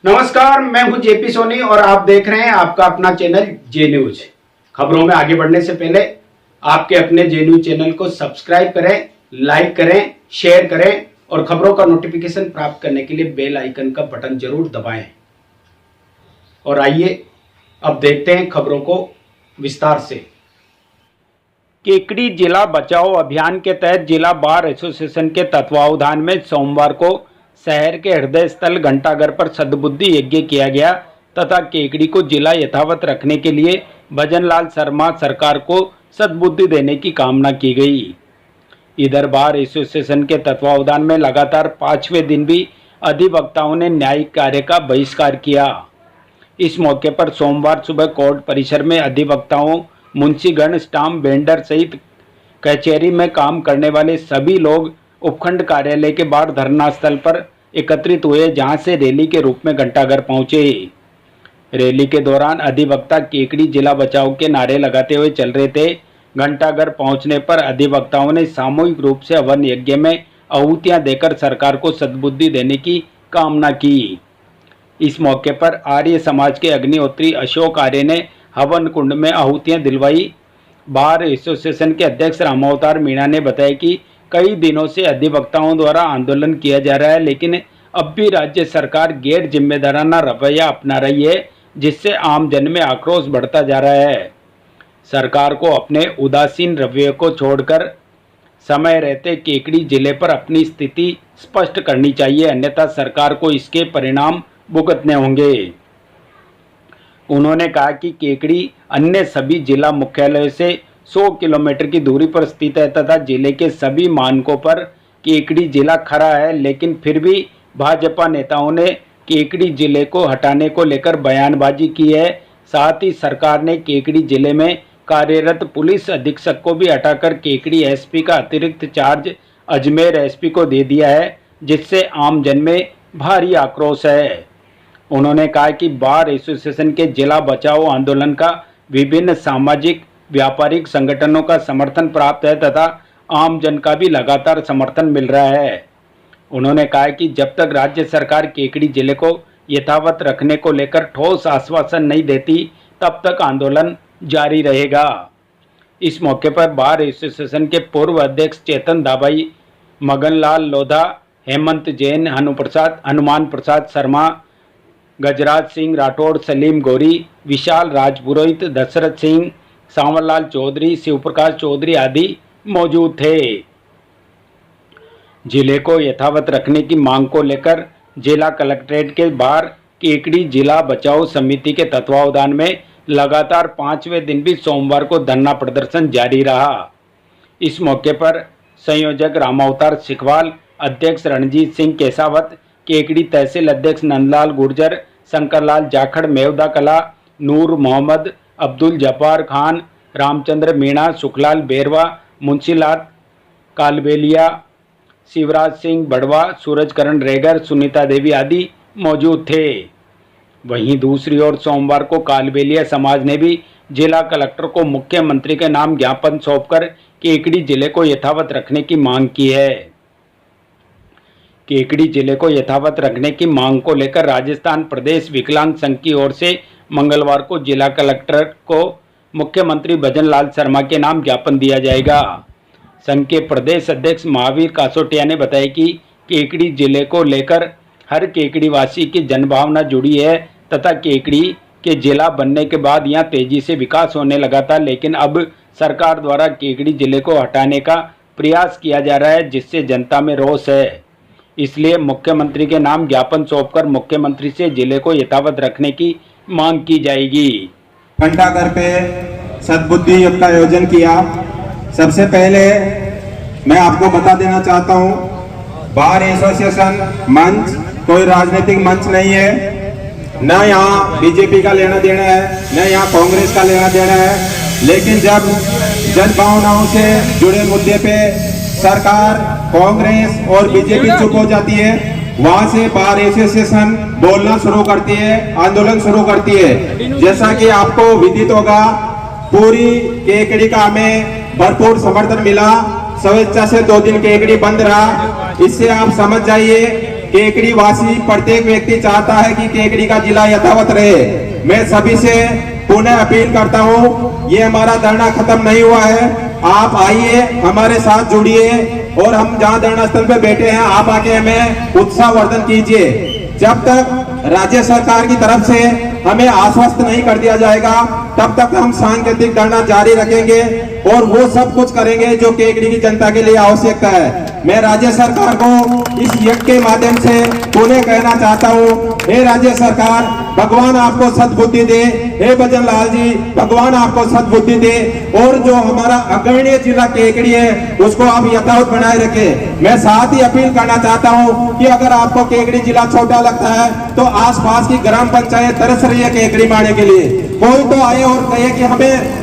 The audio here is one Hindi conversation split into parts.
नमस्कार, मैं हूं जेपी सोनी और आप देख रहे हैं आपका अपना चैनल जे न्यूज। खबरों में आगे बढ़ने से पहले आपके अपने जे न्यूज चैनल को सब्सक्राइब करें, लाइक करें, शेयर करें और खबरों का नोटिफिकेशन प्राप्त करने के लिए बेल आइकन का बटन जरूर दबाएं। और आइए अब देखते हैं खबरों को विस्तार से। केकड़ी जिला बचाओ अभियान के तहत जिला बार एसोसिएशन के तत्वावधान में सोमवार को शहर के हृदय स्थल घंटाघर पर सद्बुद्धि यज्ञ किया गया तथा केकड़ी को जिला यथावत रखने के लिए भजनलाल शर्मा सरकार को सद्बुद्धि देने की कामना की गई। इधर बार एसोसिएशन के तत्वावधान में लगातार 5वें दिन भी अधिवक्ताओं ने न्यायिक कार्य का बहिष्कार किया। इस मौके पर सोमवार सुबह कोर्ट परिसर में अधिवक्ताओं, मुंशीगण, स्टाम्प वेंडर सहित कचहरी में काम करने वाले सभी लोग उपखंड कार्यालय के बाहर धरना स्थल पर एकत्रित हुए, जहां से रैली के रूप में घंटाघर पहुंचे। रैली के दौरान अधिवक्ता केकड़ी जिला बचाओ के नारे लगाते हुए चल रहे थे। घंटाघर पहुंचने पर अधिवक्ताओं ने सामूहिक रूप से हवन यज्ञ में आहुतियां देकर सरकार को सद्बुद्धि देने की कामना की। इस मौके पर आर्य समाज के अग्निहोत्री अशोक आर्य ने हवन कुंड में आहुतियां दिलवाई। बार एसोसिएशन के अध्यक्ष रामावतार मीणा ने बताया कि कई दिनों से अधिवक्ताओं द्वारा आंदोलन किया जा रहा है, लेकिन अब भी राज्य सरकार गैर जिम्मेदाराना रवैया अपना रही है, जिससे आम जन में आक्रोश बढ़ता जा रहा है। सरकार को अपने उदासीन रवैये को छोड़कर समय रहते केकड़ी जिले पर अपनी स्थिति स्पष्ट करनी चाहिए, अन्यथा सरकार को इसके परिणाम भुगतने होंगे। उन्होंने कहा कि केकड़ी अन्य सभी जिला मुख्यालयों से 100 किलोमीटर की दूरी पर स्थित है तथा जिले के सभी मानकों पर केकड़ी जिला खरा है, लेकिन फिर भी भाजपा नेताओं ने केकड़ी जिले को हटाने को लेकर बयानबाजी की है। साथ ही सरकार ने केकड़ी जिले में कार्यरत पुलिस अधीक्षक को भी हटाकर केकड़ी एसपी का अतिरिक्त चार्ज अजमेर एसपी को दे दिया है, जिससे आम जन में भारी आक्रोश है। उन्होंने कहा कि बार एसोसिएशन के जिला बचाओ आंदोलन का विभिन्न सामाजिक व्यापारिक संगठनों का समर्थन प्राप्त है तथा आम जन का भी लगातार समर्थन मिल रहा है। उन्होंने कहा कि जब तक राज्य सरकार केकड़ी जिले को यथावत रखने को लेकर ठोस आश्वासन नहीं देती, तब तक आंदोलन जारी रहेगा। इस मौके पर बार एसोसिएशन के पूर्व अध्यक्ष चेतन दाबाई, मगनलाल लोधा, हेमंत जैन, हनुमान प्रसाद शर्मा, गजराज सिंह राठौड़, सलीम गौरी, विशाल राजपुरोहित, दशरथ सिंह, सांवरलाल चौधरी, शिवप्रकाश चौधरी आदि मौजूद थे। जिले को यथावत रखने की मांग को लेकर जिला कलेक्ट्रेट के बाहर केकड़ी जिला बचाओ समिति के तत्वावधान में लगातार 5वें दिन भी सोमवार को धरना प्रदर्शन जारी रहा। इस मौके पर संयोजक रामावतार सिखवाल, अध्यक्ष रणजीत सिंह केसावत, केकड़ी तहसील अध्यक्ष नंदलाल गुर्जर, शंकरलाल जाखड़, मेवदा कला, नूर मोहम्मद, अब्दुल जब्बार खान, रामचंद्र मीणा, सुखलाल बेरवा, मुंशीलाल कालबेलिया, शिवराज सिंह बड़वा, सूरजकरण रेगर, सुनीता देवी आदि मौजूद थे। वहीं दूसरी ओर सोमवार को कालबेलिया समाज ने भी जिला कलेक्टर को मुख्यमंत्री के नाम ज्ञापन सौंपकर केकड़ी जिले को यथावत रखने की मांग की है। केकड़ी जिले को यथावत रखने की मांग को लेकर राजस्थान प्रदेश विकलांग संघ की ओर से मंगलवार को जिला कलेक्टर को मुख्यमंत्री भजनलाल शर्मा के नाम ज्ञापन दिया जाएगा। संघ के प्रदेश अध्यक्ष महावीर कासोटिया ने बताया कि केकड़ी जिले को लेकर हर केकड़ी वासी की जनभावना जुड़ी है तथा केकड़ी के जिला बनने के बाद यहाँ तेजी से विकास होने लगा था, लेकिन अब सरकार द्वारा केकड़ी जिले को हटाने का प्रयास किया जा रहा है, जिससे जनता में रोष है। इसलिए मुख्यमंत्री के नाम ज्ञापन सौंपकर मुख्यमंत्री से जिले को यथावत रखने की मांग की जाएगी। घंटाघर पे सद्बुद्धि योग का आयोजन किया। सबसे पहले मैं आपको बता देना चाहता हूँ, बार एसोसिएशन मंच कोई राजनीतिक मंच नहीं है, न यहाँ बीजेपी का लेना देना है, न यहाँ कांग्रेस का लेना देना है। लेकिन जब जन भावनाओं से जुड़े मुद्दे पे सरकार, कांग्रेस और बीजेपी चुप हो जाती है, वहां से बार एसोसिएशन बोलना शुरू करती है, आंदोलन शुरू करती है। जैसा कि आपको विदित होगा, पूरी केकड़ी का हमें भरपूर समर्थन मिला। स्वेच्छा से 2 दिन केकड़ी बंद रहा। इससे आप समझ जाइए केकड़ी वासी प्रत्येक व्यक्ति चाहता है कि केकड़ी का जिला यथावत रहे। मैं सभी से पुनः अपील करता हूँ, ये हमारा धरना खत्म नहीं हुआ है। आप आइए, हमारे साथ जुड़िए और हम जहाँ धरना स्थल पे बैठे हैं आप आके हमें उत्साहवर्धन कीजिए। जब तक राज्य सरकार की तरफ से हमें आश्वस्त नहीं कर दिया जाएगा तब तक हम सांकेतिक धरना जारी रखेंगे और वो सब कुछ करेंगे जो केकड़ी की जनता के लिए आवश्यकता है। मैं राज्य सरकार को इस यज्ञ के माध्यम से पुनः कहना चाहता हूँ, हे राज्य सरकार, भगवान आपको सद्बुद्धि दे। हे भजन लाल जी, भगवान आपको सद्बुद्धि दे और जो हमारा अग्रणी जिला केकड़ी है उसको आप यथावत बनाए रखें। मैं साथ ही अपील करना चाहता हूँ कि अगर आपको केकड़ी जिला छोटा लगता है तो आसपास की ग्राम पंचायत तरस रही है केकड़ी माने के लिए। कोई तो आए और कहे कि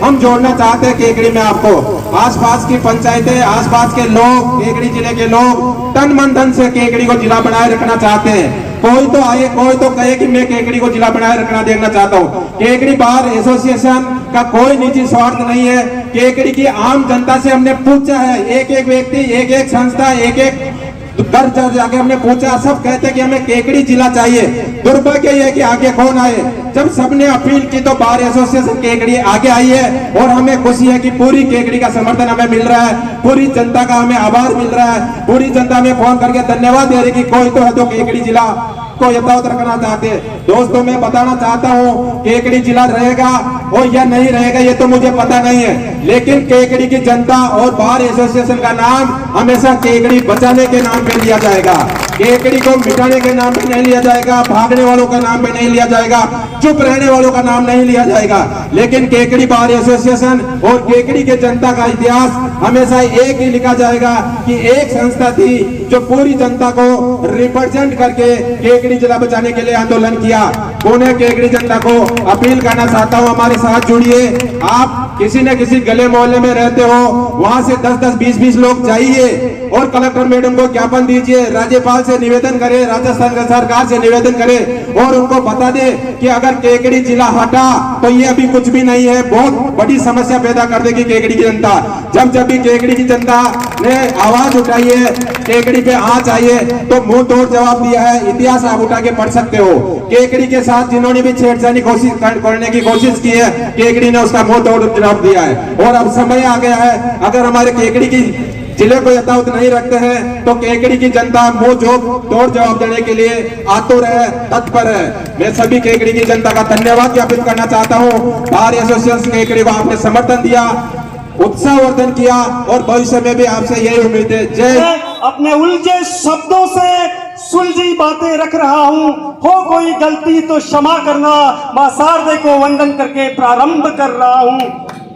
हम जोड़ना चाहते हैं केकड़ी में आपको। आसपास की पंचायतें, आसपास के लोग, केकड़ी जिले के लोग तन मन धन से केकड़ी को जिला बनाए रखना चाहते हैं। कोई तो आए, कोई तो कहे कि मैं केकड़ी को जिला बनाए रखना देखना चाहता हूँ। केकड़ी बार एसोसिएशन का कोई निजी स्वार्थ नहीं है। केकड़ी की आम जनता से हमने पूछा है, एक एक व्यक्ति, एक एक संस्था, एक एक घर जाके हमने पूछा, सब कहते कि हमें केकड़ी जिला चाहिए। दुर्भाग्य यह है कि आगे कौन आए। जब सबने अपील की तो बार एसोसिएशन केकड़ी आगे आई है और हमें खुशी है कि पूरी केकड़ी का समर्थन हमें मिल रहा है, पूरी जनता का हमें आभार मिल रहा है। पूरी जनता में फोन करके धन्यवाद दे रही कि कोई तो है जो केकड़ी जिला को यथावत रखना चाहते हैं। दोस्तों, मैं बताना चाहता हूँ, केकड़ी जिला रहेगा और या नहीं रहेगा ये तो मुझे पता नहीं है, लेकिन केकड़ी की जनता और बार एसोसिएशन का नाम हमेशा केकड़ी बचाने के नाम पे लिया जाएगा। केकड़ी को मिटाने के नाम पे नहीं लिया जाएगा, भागने वालों का नाम पे नहीं लिया जाएगा, चुप रहने वालों का नाम नहीं लिया जाएगा। लेकिन केकड़ी बार एसोसिएशन और केकड़ी के जनता का इतिहास हमेशा एक ही लिखा जाएगा कि एक संस्था थी जो पूरी जनता को रिप्रेजेंट करके केकड़ी जिला बचाने के लिए आंदोलन किया। पुणे केकड़ी जनता को अपील करना चाहता हूँ, हमारे साथ जुड़िए। आप किसी न किसी गले मोहल्ले में रहते हो, वहां से 10-10, 20-20 लोग जाइए और कलेक्टर मैडम को ज्ञापन दीजिए, राज्यपाल से निवेदन करें, राजस्थान सरकार से निवेदन करें और उनको बता दे कि अगर केकड़ी जिला हटा तो ये अभी कुछ भी नहीं है, बहुत बड़ी समस्या पैदा कर देगी केकड़ी की जनता। जब भी केकड़ी की जनता ने आवाज उठाई है, केकड़ी पे आंच आई है, तो मुंह तोड़ जवाब दिया है। इतिहास आप उठा के पढ़ सकते हो। केकड़ी के साथ जिन्होंने भी छेड़छाड़ी करने की कोशिश की है, केकड़ी ने उसका मुंह तोड़ जवाब दिया है। और अब समय आ गया है, अगर हमारे केकड़ी की जिले को यथावत नहीं रखते हैं तो केकड़ी की जनता मुंह तोड़ जवाब देने के लिए आतुर है, तत्पर है। मैं सभी केकड़ी की जनता का धन्यवाद ज्ञापित करना चाहता हूँ। बार एसोसिएशन केकड़ी को आपने समर्थन दिया, उत्साहवर्धन किया और भविष्य में भी आपसे यही उम्मीद है। जय। अपने उलझे शब्दों से सुलझी बातें रख रहा हूँ, हो कोई गलती तो क्षमा करना। मां शारदे को वंदन करके प्रारंभ कर रहा हूँ।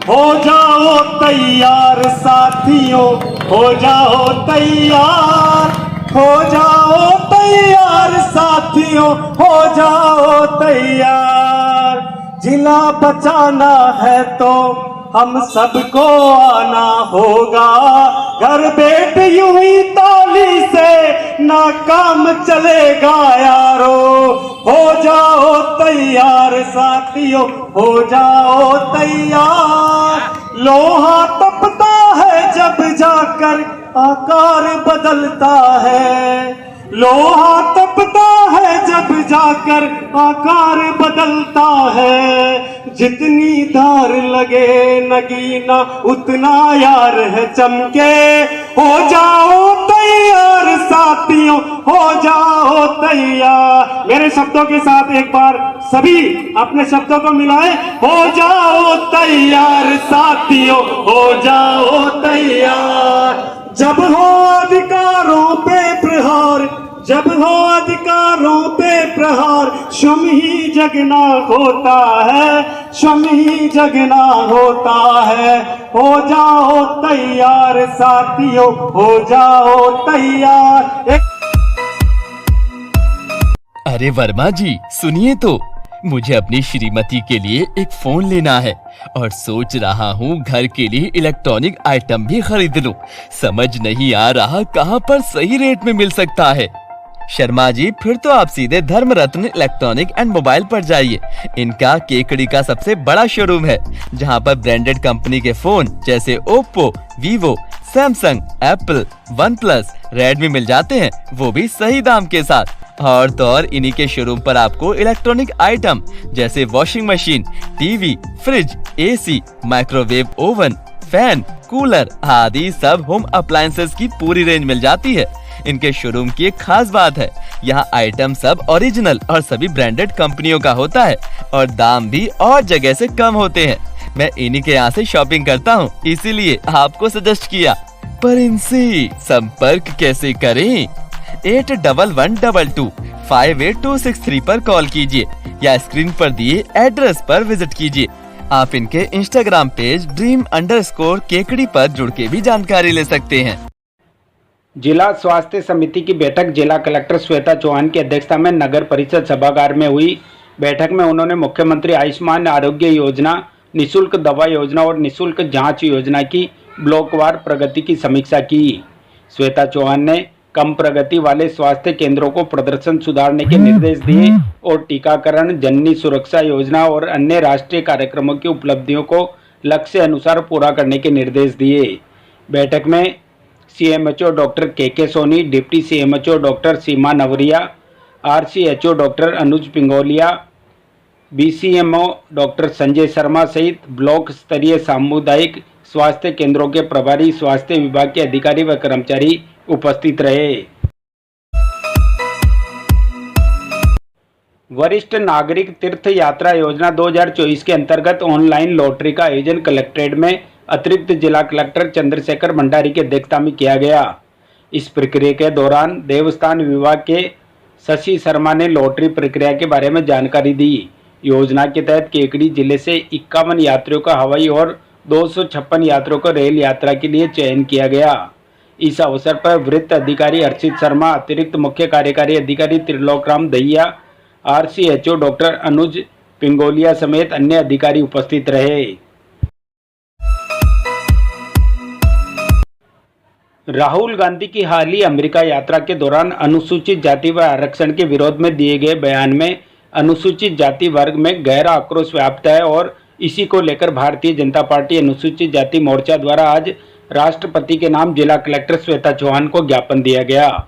हो जाओ तैयार साथियों, हो जाओ तैयार, हो जाओ तैयार साथियों, हो जाओ तैयार। जिला बचाना है तो हम सबको आना होगा, घर बैठ यूं ही ताली से ना काम चलेगा यारो। हो जाओ तैयार साथियों, हो जाओ तैयार। लोहा तपता है जब जाकर आकार बदलता है, लोहा तपता है जब जाकर आकार बदलता है। जितनी धार लगे नगीना उतना यार है चमके। हो जाओ तैयार साथियों, हो जाओ तैयार। मेरे शब्दों के साथ एक बार सभी अपने शब्दों को मिलाएं। हो जाओ तैयार साथियों, हो जाओ तैयार। जब हो अधिकारों पे प्रहार, जब हो अधिकारों पे प्रहार, स्वयं ही जगना होता है, स्वयं ही जगना होता है। हो जाओ तैयार साथियों, हो जाओ तैयार। अरे वर्मा जी सुनिए तो, मुझे अपनी श्रीमती के लिए एक फोन लेना है और सोच रहा हूँ घर के लिए इलेक्ट्रॉनिक आइटम भी खरीद लूं। समझ नहीं आ रहा कहाँ पर सही रेट में मिल सकता है। शर्मा जी फिर तो आप सीधे धर्म रत्न इलेक्ट्रॉनिक एंड मोबाइल पर जाइए। इनका केकड़ी का सबसे बड़ा शोरूम है, जहाँ पर ब्रांडेड कंपनी के फोन जैसे Oppo, Vivo, Samsung, Apple, OnePlus, Redmi मिल जाते हैं, वो भी सही दाम के साथ। और तो और इन्हीं के शोरूम पर आपको इलेक्ट्रॉनिक आइटम जैसे washing machine, TV, fridge, AC, microwave oven, fan, cooler आदि सब होम अप्लायंसेस की पूरी रेंज मिल जाती है। इनके शोरूम की एक खास बात है, यहाँ आइटम सब ओरिजिनल और सभी ब्रांडेड कंपनियों का होता है और दाम भी और जगह से कम होते हैं। मैं इन्हीं के यहाँ से शॉपिंग करता हूँ, इसीलिए आपको सजेस्ट किया। पर इनसे संपर्क कैसे करें? 8112258263 पर कॉल कीजिए या स्क्रीन पर दिए एड्रेस पर विजिट कीजिए। आप इनके इंस्टाग्राम पेज dream_केकड़ी पर जुड़ के भी जानकारी ले सकते हैं। जिला स्वास्थ्य समिति की बैठक जिला कलेक्टर श्वेता चौहान की अध्यक्षता में नगर परिषद सभागार में हुई। बैठक में उन्होंने मुख्यमंत्री आयुष्मान आरोग्य योजना, निःशुल्क दवा योजना और निःशुल्क जांच योजना की ब्लॉकवार प्रगति की समीक्षा की। श्वेता चौहान ने कम प्रगति वाले स्वास्थ्य केंद्रों को प्रदर्शन सुधारने के निर्देश दिए और टीकाकरण, जननी सुरक्षा योजना और अन्य राष्ट्रीय कार्यक्रमों की उपलब्धियों को लक्ष्य अनुसार पूरा करने के निर्देश दिए। बैठक में सीएमएचओ डॉक्टर के सोनी, डिप्टी सीएमएचओ डॉक्टर सीमा नवरिया, आरसीएचओ डॉक्टर अनुज पिंगोलिया, बीसीएमओ डॉक्टर संजय शर्मा सहित ब्लॉक स्तरीय सामुदायिक स्वास्थ्य केंद्रों के प्रभारी स्वास्थ्य विभाग के अधिकारी व कर्मचारी उपस्थित रहे। वरिष्ठ नागरिक तीर्थ यात्रा योजना 2024 के अंतर्गत ऑनलाइन लॉटरी का आयोजन कलेक्ट्रेट में अतिरिक्त जिला कलेक्टर चंद्रशेखर भंडारी की अध्यक्षता में किया गया। इस प्रक्रिया के दौरान देवस्थान विभाग के शशि शर्मा ने लॉटरी प्रक्रिया के बारे में जानकारी दी। योजना के तहत केकड़ी जिले से 51 यात्रियों का हवाई और 256 यात्रियों को रेल यात्रा के लिए चयन किया गया। इस अवसर पर वृत्त अधिकारी अर्चित शर्मा, अतिरिक्त मुख्य कार्यकारी अधिकारी त्रिलोकराम दहिया, आरसीएचओ डॉक्टर अनुज पिंगोलिया समेत अन्य अधिकारी उपस्थित रहे। राहुल गांधी की हाल ही अमेरिका यात्रा के दौरान अनुसूचित जाति व आरक्षण के विरोध में दिए गए बयान में अनुसूचित जाति वर्ग में गहरा आक्रोश व्याप्त है और इसी को लेकर भारतीय जनता पार्टी अनुसूचित जाति मोर्चा द्वारा आज राष्ट्रपति के नाम जिला कलेक्टर श्वेता चौहान को ज्ञापन दिया गया।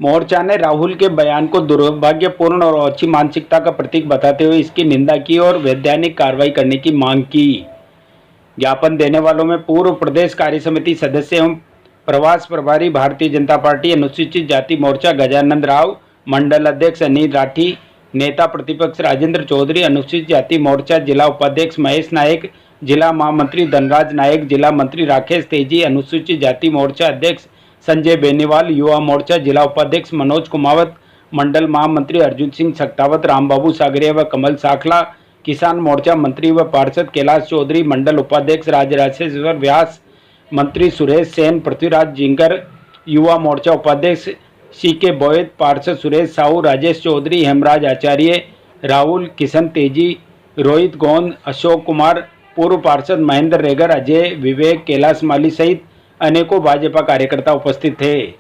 मोर्चा ने राहुल के बयान को दुर्भाग्यपूर्ण और अच्छी मानसिकता का प्रतीक बताते हुए इसकी निंदा की और वैधानिक कार्रवाई करने की मांग की। ज्ञापन देने वालों में पूर्व प्रदेश कार्य समिति सदस्य एवं प्रवास प्रभारी भारतीय जनता पार्टी अनुसूचित जाति मोर्चा गजानंद राव, मंडल अध्यक्ष अनिल राठी, नेता प्रतिपक्ष राजेंद्र चौधरी, अनुसूचित जाति मोर्चा जिला उपाध्यक्ष महेश नायक, जिला महामंत्री धनराज नायक, जिला मंत्री राकेश तेजी, अनुसूचित जाति मोर्चा अध्यक्ष संजय बेनीवाल, युवा मोर्चा जिला उपाध्यक्ष मनोज कुमावत, मंडल महामंत्री अर्जुन सिंह सख्तावत, रामबाबू सागरिया व कमल साखला, किसान मोर्चा मंत्री व पार्षद कैलाश चौधरी, मंडल उपाध्यक्ष राजराजेश्वर व्यास, मंत्री सुरेश सेन, पृथ्वीराज जिंगर, युवा मोर्चा उपाध्यक्ष सीके बोयत, पार्षद सुरेश साहू, राजेश चौधरी, हेमराज आचार्य, राहुल, किशन तेजी, रोहित गोंद, अशोक कुमार, पूर्व पार्षद महेंद्र रेगर, अजय, विवेक, कैलाश माली सहित अनेकों भाजपा कार्यकर्ता उपस्थित थे।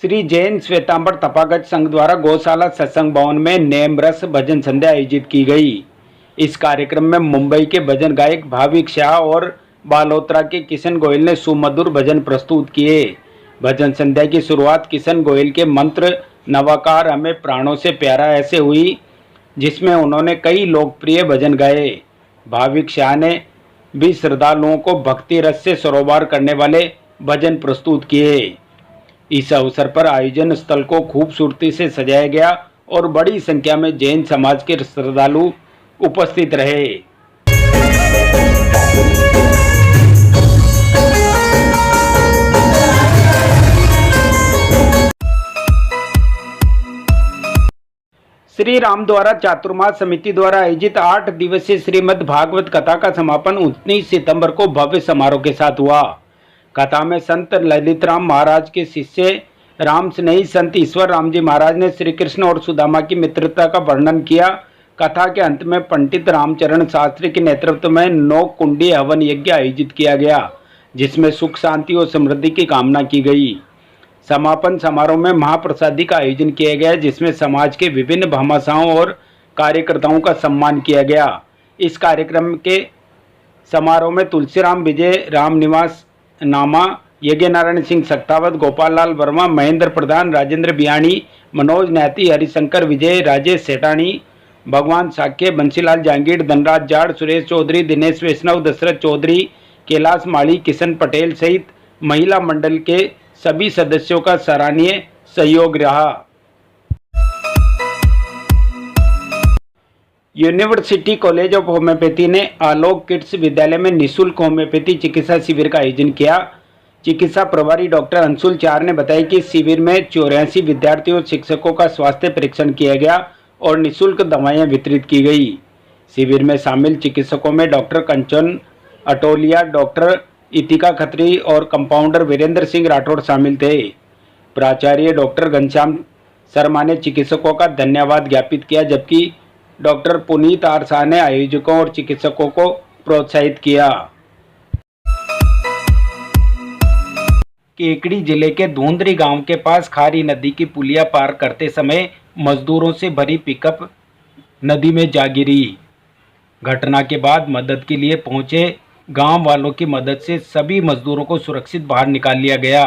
श्री जैन श्वेतांबर तपागत संघ द्वारा गौशाला सत्संग भवन में नेम रस भजन संध्या आयोजित की गई। इस कार्यक्रम में मुंबई के भजन गायक भाविक शाह और बालोतरा के किशन गोयल ने सुमधुर भजन प्रस्तुत किए। भजन संध्या की शुरुआत किशन गोयल के मंत्र नवाकार हमें प्राणों से प्यारा ऐसे हुई, जिसमें उन्होंने कई लोकप्रिय भजन गाए। भाविक शाह ने भी श्रद्धालुओं को भक्ति रस से सरोबार करने वाले भजन प्रस्तुत किए। इस अवसर पर आयोजन स्थल को खूबसूरती से सजाया गया और बड़ी संख्या में जैन समाज के श्रद्धालु उपस्थित रहे। श्री राम द्वारा चातुर्मास समिति द्वारा आयोजित 8 दिवसीय श्रीमद् भागवत कथा का समापन 19 सितंबर को भव्य समारोह के साथ हुआ। कथा में संत ललित राम महाराज के शिष्य राम स्नेही संत ईश्वर राम जी महाराज ने श्री कृष्ण और सुदामा की मित्रता का वर्णन किया। कथा के अंत में पंडित रामचरण शास्त्री के नेतृत्व में 9 कुंडी हवन यज्ञ आयोजित किया गया, जिसमें सुख शांति और समृद्धि की कामना की गई। समापन समारोह में महाप्रसादी का आयोजन किया गया, जिसमें समाज के विभिन्न भामाशाहों और कार्यकर्ताओं का सम्मान किया गया। इस कार्यक्रम के समारोह में तुलसीराम विजय, राम निवास नामा, यज्ञ नारायण सिंह सक्तावत, गोपाल लाल वर्मा, महेंद्र प्रधान, राजेंद्र बियाणी, मनोज नैती, हरिशंकर विजय, राजेश सेठानी, भगवान साक्य, बंसीलाल जहांगीर, धनराज जाड़, सुरेश चौधरी, दिनेश वैष्णव, दशरथ चौधरी, कैलाश माली, किशन पटेल सहित महिला मंडल के सभी सदस्यों का सराहनीय सहयोग रहा। यूनिवर्सिटी कॉलेज ऑफ होम्योपैथी ने आलोक किड्स विद्यालय में निःशुल्क होम्योपैथी चिकित्सा शिविर का आयोजन किया। चिकित्सा प्रभारी डॉक्टर अंशुल चार ने बताया कि शिविर में 84 विद्यार्थियों और शिक्षकों का स्वास्थ्य परीक्षण किया गया और निःशुल्क दवाएं वितरित की गई। शिविर में शामिल चिकित्सकों में डॉक्टर कंचन अटोलिया, डॉक्टर इतिका खत्री और कंपाउंडर वीरेंद्र सिंह राठौड़ शामिल थे। प्राचार्य डॉक्टर घनश्याम शर्मा ने चिकित्सकों का धन्यवाद ज्ञापित किया, जबकि डॉक्टर पुनीत आर शाह ने आयोजकों और चिकित्सकों को प्रोत्साहित किया। केकड़ी जिले के धुंधरी गांव के पास खारी नदी की पुलिया पार करते समय मजदूरों से भरी पिकअप नदी में जा गिरी। घटना के बाद मदद के लिए पहुंचे गांव वालों की मदद से सभी मजदूरों को सुरक्षित बाहर निकाल लिया गया।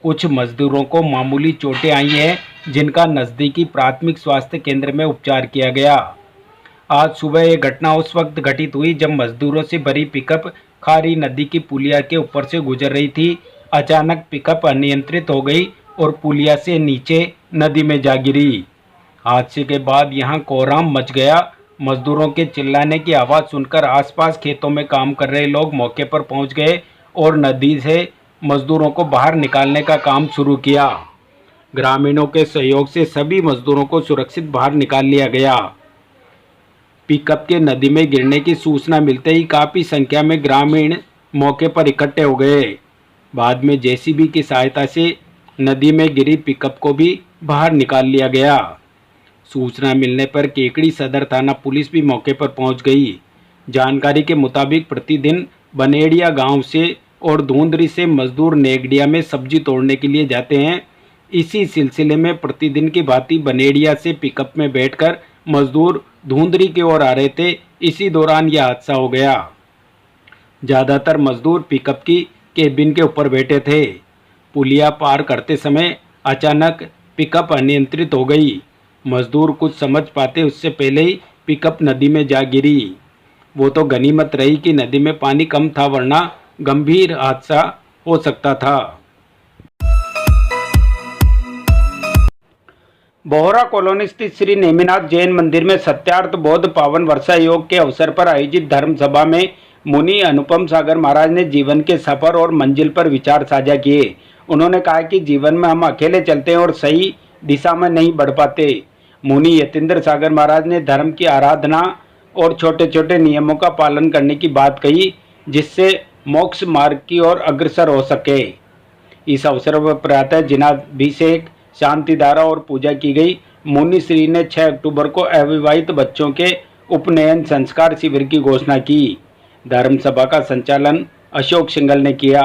कुछ मजदूरों को मामूली चोटें आई हैं, जिनका नज़दीकी प्राथमिक स्वास्थ्य केंद्र में उपचार किया गया। आज सुबह यह घटना उस वक्त घटित हुई जब मजदूरों से भरी पिकअप खारी नदी की पुलिया के ऊपर से गुजर रही थी। अचानक पिकअप अनियंत्रित हो गई और पुलिया से नीचे नदी में जा गिरी। हादसे के बाद यहां कोहराम मच गया। मजदूरों के चिल्लाने की आवाज़ सुनकर आसपास खेतों में काम कर रहे लोग मौके पर पहुंच गए और नदी से मजदूरों को बाहर निकालने का काम शुरू किया। ग्रामीणों के सहयोग से सभी मजदूरों को सुरक्षित बाहर निकाल लिया गया। पिकअप के नदी में गिरने की सूचना मिलते ही काफ़ी संख्या में ग्रामीण मौके पर इकट्ठे हो गए। बाद में जेसीबी की सहायता से नदी में गिरी पिकअप को भी बाहर निकाल लिया गया। सूचना मिलने पर केकड़ी सदर थाना पुलिस भी मौके पर पहुंच गई। जानकारी के मुताबिक प्रतिदिन बनेड़िया गांव से और धुंधरी से मजदूर नेगडिया में सब्जी तोड़ने के लिए जाते हैं। इसी सिलसिले में प्रतिदिन की भांति बनेड़िया से पिकअप में बैठकर मजदूर धुंधरी की ओर आ रहे थे। इसी दौरान यह हादसा हो गया। ज़्यादातर मजदूर पिकअप की केबिन के ऊपर बैठे थे। पुलिया पार करते समय अचानक पिकअप अनियंत्रित हो गई। मजदूर कुछ समझ पाते उससे पहले ही पिकअप नदी में जा गिरी। वो तो गनीमत रही कि नदी में पानी कम था, वरना गंभीर हादसा हो सकता था। बोहरा कॉलोनी स्थित श्री नेमिनाथ जैन मंदिर में सत्यार्थ बौद्ध पावन वर्षा योग के अवसर पर आयोजित धर्म सभा में मुनि अनुपम सागर महाराज ने जीवन के सफर और मंजिल पर विचार साझा किए। उन्होंने कहा कि जीवन में हम अकेले चलते हैं और सही दिशा में नहीं बढ़ पाते। मुनि यतीन्द्र सागर महाराज ने धर्म की आराधना और छोटे छोटे नियमों का पालन करने की बात कही, जिससे मोक्ष मार्ग की ओर अग्रसर हो सके। इस अवसर पर प्रातः जिनाभिषेक, शांति धारा और पूजा की गई। मुनि श्री ने 6 अक्टूबर को अविवाहित बच्चों के उपनयन संस्कार शिविर की घोषणा की। धर्म सभा का संचालन अशोक सिंघल ने किया।